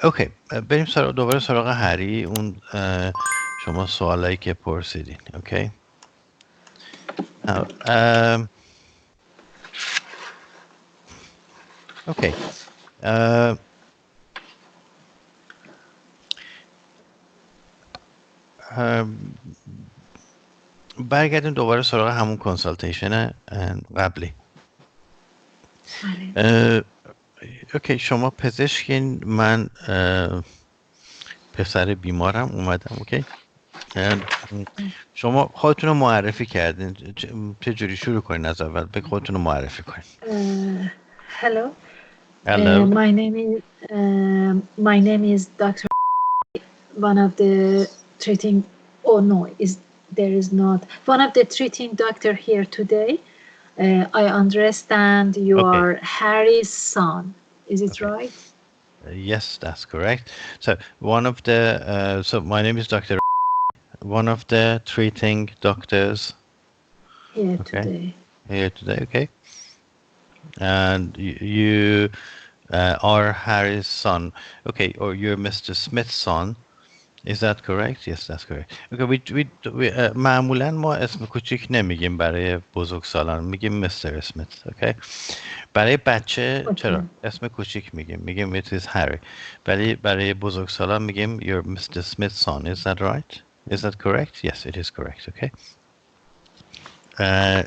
اوکی بریم دوباره سراغ هری اون شما سوالایی که پرسیدین اوکی اوکی برگردیم دوباره سراغ همون کنسالتیشن قبلی. اوکی شما پزشکین، من پسر بیمارم اومدم. اوکی شما خودتون رو معرفی کردین، چه جوری شروع کنین؟ از اول به خودتون رو معرفی کنین. Hello. Hello. My name is Dr. One of the treating. Oh no, there is not one of the treating doctor here today. I understand you are Harry's son. Is it right? Yes, that's correct. So one of the so my name is Dr. One of the treating doctors here today. Here today, okay. And you are Harry's son, okay, or you're Mr. Smith's son. Is that correct? Yes, that's correct. Okay, معمولا ما اسم کوچیک نمیگیم برای بزرگسالان، میگیم Mr. Smith. Okay. برای بچه چرا اسم کوچیک میگیم it is Harry. برای بزرگسالان میگیم you're Mr. Smith's son. Is that right? Is that correct? Yes, it is correct. Okay.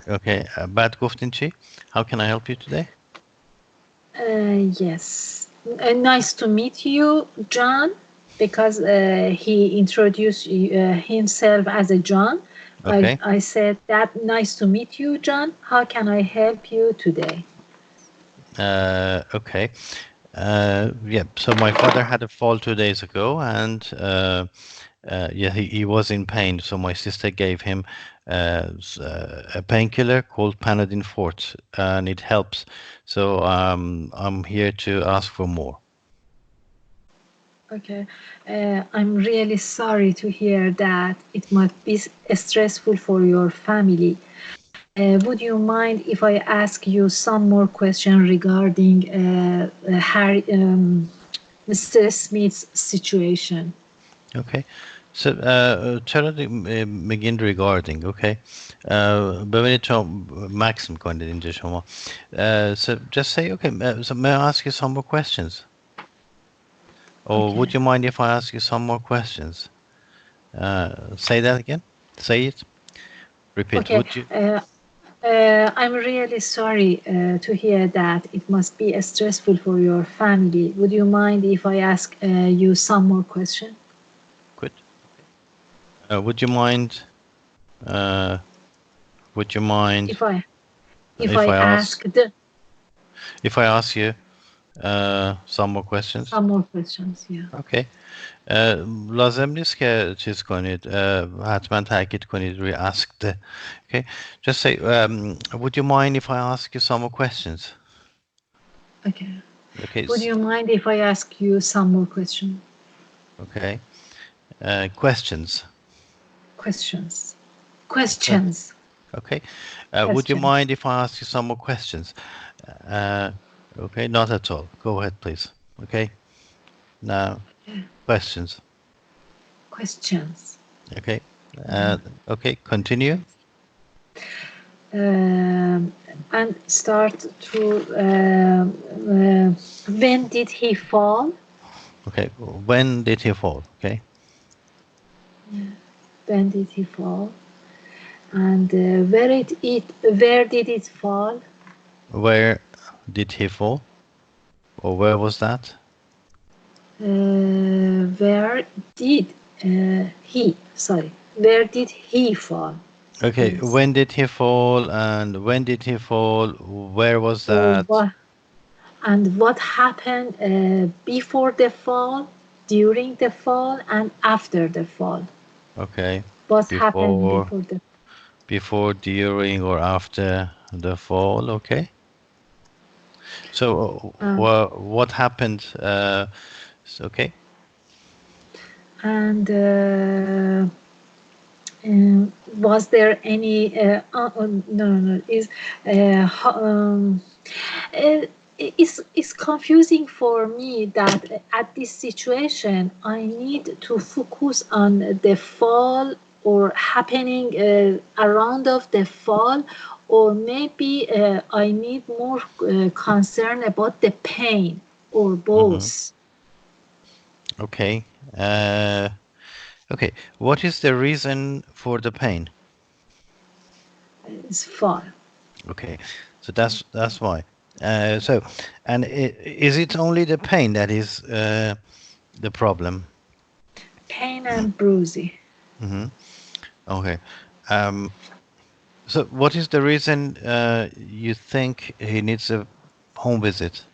Okay. بعد گفتین چی? How can I help you today? Yes. Nice to meet you, John, because he introduced himself as a John. Okay. I said that nice to meet you, John. How can I help you today? Okay. Yeah, so my father had a fall 2 days ago, and yeah, he was in pain. So my sister gave him a painkiller called Panadine Forte, and it helps. So I'm here to ask for more. Okay. I'm really sorry to hear that. It must be stressful for your family. Would you mind if I ask you some more questions regarding Harry, Mr. Smith's situation? Okay. So چرا میگین regarding? Okay. ببینید شما max میکنید اینجا شما. So just say okay. So may I ask you some more questions? Or would you mind if I ask you some more questions? Say that again. Say it. Repeat. Okay. Would you? I'm really sorry to hear that. It must be stressful for your family. Would you mind if I ask you some more questions? Good. Would you mind? Would you mind if I ask you some more questions? Some more questions, yeah. Okay. لازم نیست که چیز کنید، حتما تاکید کنید روی asked. Okay. Just say would you mind if I ask you some more questions? Okay. Would you mind if I ask you some more questions? Okay. Questions. Okay. Would you mind if I ask you some more questions? Okay, not at all. Go ahead, please. Okay. Now, questions. Okay. Okay, continue. And start to when did he fall? Okay, when did he fall? Okay. When did he fall? And where did it fall? Where did he fall? Or where was that? Where did he fall? Okay, yes. When did he fall, and when did he fall? Where was that? And what happened before the fall, during the fall, and after the fall? Okay. What happened before, during, or after the fall? Okay. So what happened? Okay. And was there any? it's confusing for me that at this situation I need to focus on the fall or happening around of the fall, or maybe I need more concern about the pain, or Mm-hmm. both. Okay. Uh, okay. What is the reason for the pain? It's fall. Okay. So that's why. So, and is it only the pain that is the problem? Pain and bruising. Mm-hmm. Okay. Um, so what is the reason you think he needs a home visit?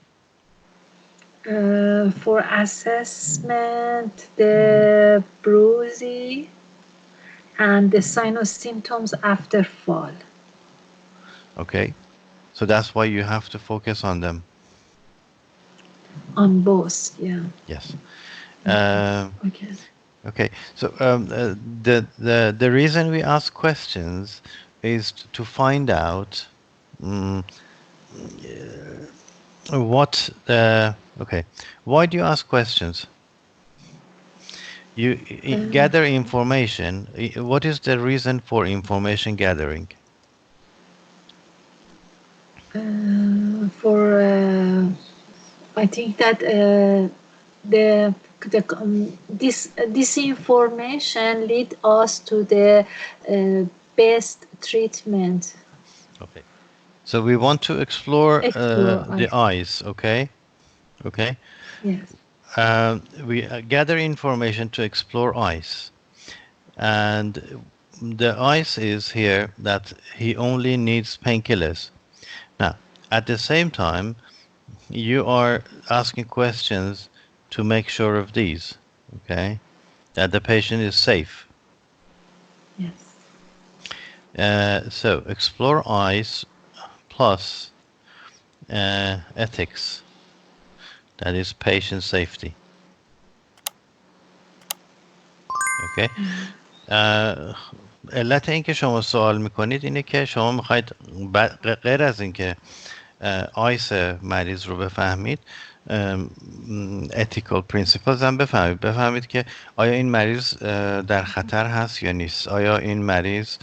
For assessment, the bruising and the sign of symptoms after fall. Okay. So that's why you have to focus on them. On both, yeah. Yes. Okay. Um, Okay. okay. So the reason we ask questions is to find out mm, what okay. Why do you ask questions? You gather information. What is the reason for information gathering? For I think that this information lead us to the best treatment. Okay. So we want to explore Explore, the I eyes. Okay. Okay. yes. We gather information to explore eyes, and the eyes is here that he only needs painkillers. Now, at the same time, you are asking questions to make sure of these. Okay, that the patient is safe. Yes. So explore eyes plus ethics, that is patient safety. Okay. علت این که شما سوال میکنید اینه که شما میخواید غیر از اینکه آیس مریض رو بفهمید، ethical principles هم بفهمید که آیا این مریض در خطر هست یا نیست، آیا این مریض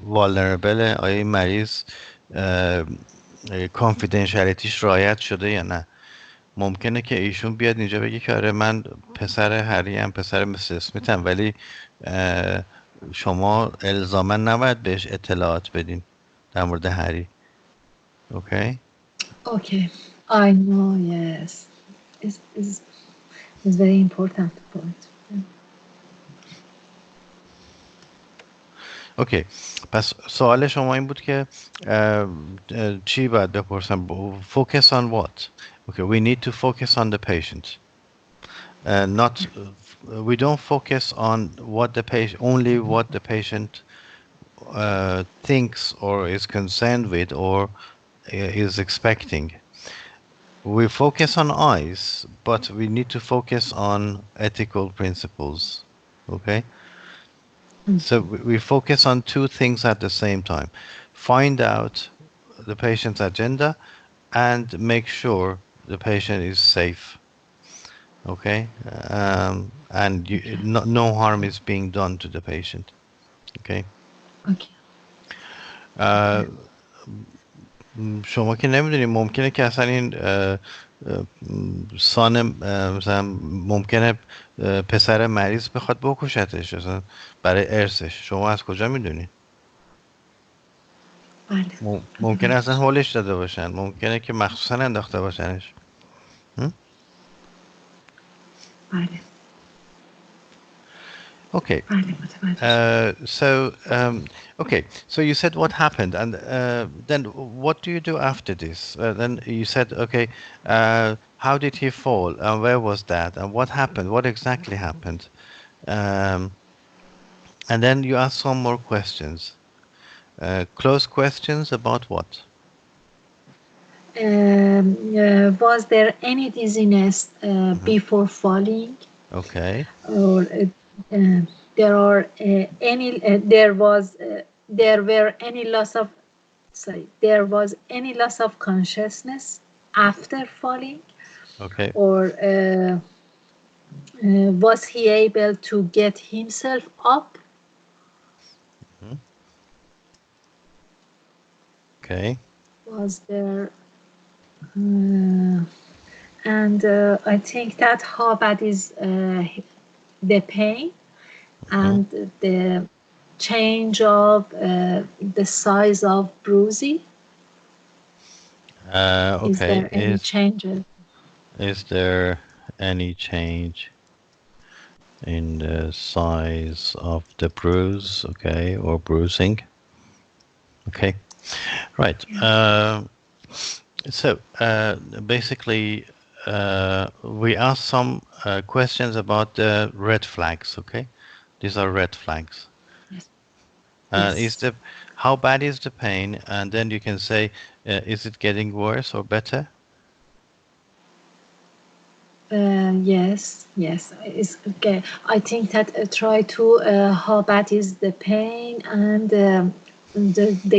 vulnerable، آیا این مریض confidentialityش رعایت شده یا نه. ممکنه که ایشون بیاد اینجا بگه که آره من پسر هری ام، پسر مسز اسمیتم، ولی شما الزاما نباید بهش اطلاعات بدین در مورد هری. اوکی. Okay. I know. Yes. It's very important point. اوکی. پس سوال شما این بود که چی باید بپرسم؟ focus on what? Okay, we need to focus on the patient. Not we don't focus on what the patient, only what the patient thinks or is concerned with or is expecting. We focus on eyes, but we need to focus on ethical principles. Okay? So we focus on two things at the same time. Find out the patient's agenda and make sure the patient is safe. Okay? And no harm is being done to the patient. Okay? Okay. Uh, شما که نمیدونید، ممکنه که اصلا این سان مثلا ممکنه پسر مریض بخواد بکشتش اصلا برای ارثش. شما از کجا میدونید؟ بله. ممکنه متوجه اصلا شدم. هولش داده باشن، ممکنه که مخصوصا انداخته باشنش. بله. Okay. بله متوجه شدم. Okay. So you said what happened, and then what do you do after this? Then you said, okay, how did he fall, and where was that, and what happened? What exactly happened? Um, and then you ask some more questions. Close questions about what? Was there any dizziness Hmm. before falling, Okay. or there are any there were any loss of sorry, there was any loss of consciousness after falling, Okay. or was he able to get himself up? Mhm. Okay. Was there, uh, and I think that how bad is the pain Mhm. and the change of the size of bruising? Is Okay. there any changes? Is there any change in the size of the bruise? Okay, or bruising? Okay. Right. So basically, we asked some questions about the red flags. Okay, these are red flags. Yes. Is Yes. the how bad is the pain? And then you can say, is it getting worse or better? Yes, yes. It's okay. I think that try to how bad is the pain and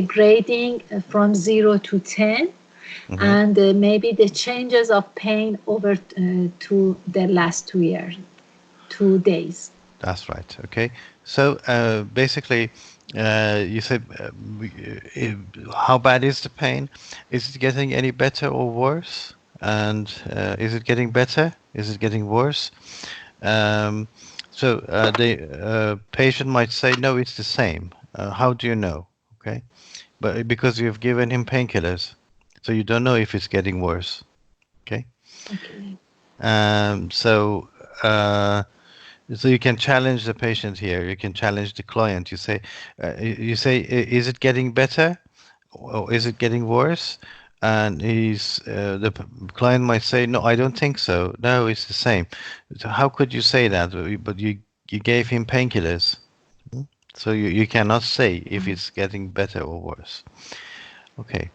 the grading from 0 to 10, Hmm. and maybe the changes of pain over to the last 2 years, 2 days. That's right. Okay. So basically, you said, how bad is the pain? Is it getting any better or worse? And is it getting better? Is it getting worse? Um, so the patient might say, no, it's the same. How do you know? Okay. But because you've given him painkillers, so you don't know if it's getting worse. Okay. Okay. So. So you can challenge the patient here. You can challenge the client. You say, is it getting better, or is it getting worse? And client might say, no, I don't think so. No, it's the same. So how could you say that? But you gave him painkillers, so you cannot say if it's getting better or worse. Okay.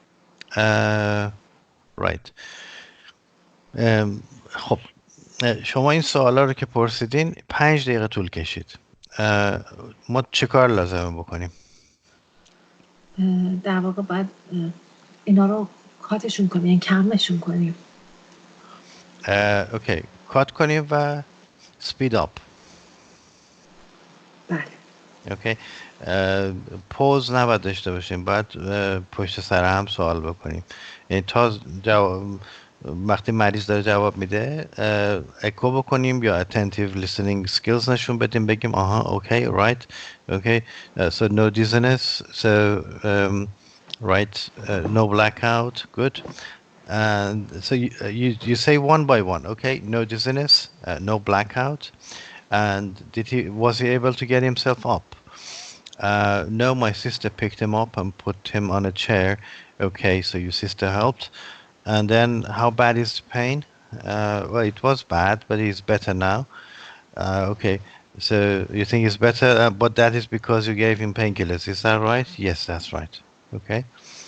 Uh, right. خب شما این سوالا رو که پرسیدین 5 دقیقه طول کشید. ما چه کار لازمه بکنیم؟ در واقع باید اینا رو کاتشون کنیم، یعنی کمشون کنیم. اوکی، کات کنیم و سپید آپ. بله. اوکی. پوز نباید داشته باشیم، باید پشت سر هم سوال بکنیم. یعنی وقتی مریض داره جواب میده اکو بکنیم یا attentive listening skills نشون بدیم، بگیم آها اوکی right okay so no dizziness so right no blackout good and so you say one by one. Okay, no dizziness, no blackout, and was he able to get himself up? No, my sister picked him up and put him on a chair. Okay, so your sister helped. And then, how bad is the pain? Well, it was bad, but he's better now. Okay, so you think he's better, but that is because you gave him painkillers. Is that right? Yes, that's right. Okay.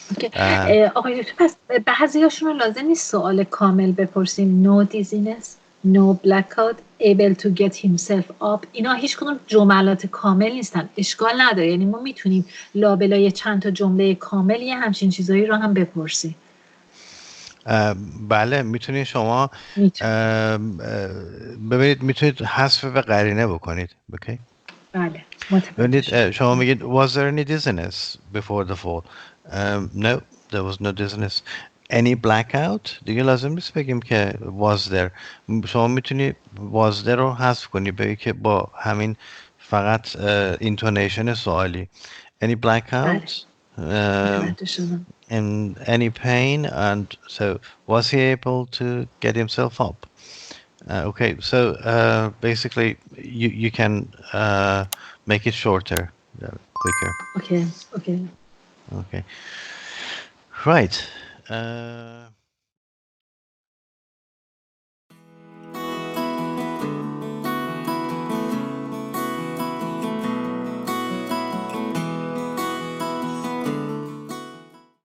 اوکی. Uh, آقای دکتر، پس بعضیاشون رو لازم نیست سوال کامل بپرسیم. no dizziness, no blackout, able to get himself up. اینا هیچ کدوم جملات کامل نیستن. اشکال نداره، یعنی ما میتونیم لابلای چند تا جمله کامل یه همچین چیزایی رو هم بپرسیم. بله، میتونید شما میتونیم. ببینید، میتونید حذف به قرینه بکنید. اوکی. بله، متوجه ببینید شدم. شما میگید was there any dizziness before the fall? No, there was no dizziness. Any blackout? دیگه لازم نیست بگیم که was there. شما میتونید was there رو حذف کنی، بگی که با همین فقط intonation سوالی. Any بله، blackout? متوجه شدم. In any pain, and so was he able to get himself up? Okay, so basically you can make it shorter, quicker. اوکی، اوکی. Okay, right. Uh,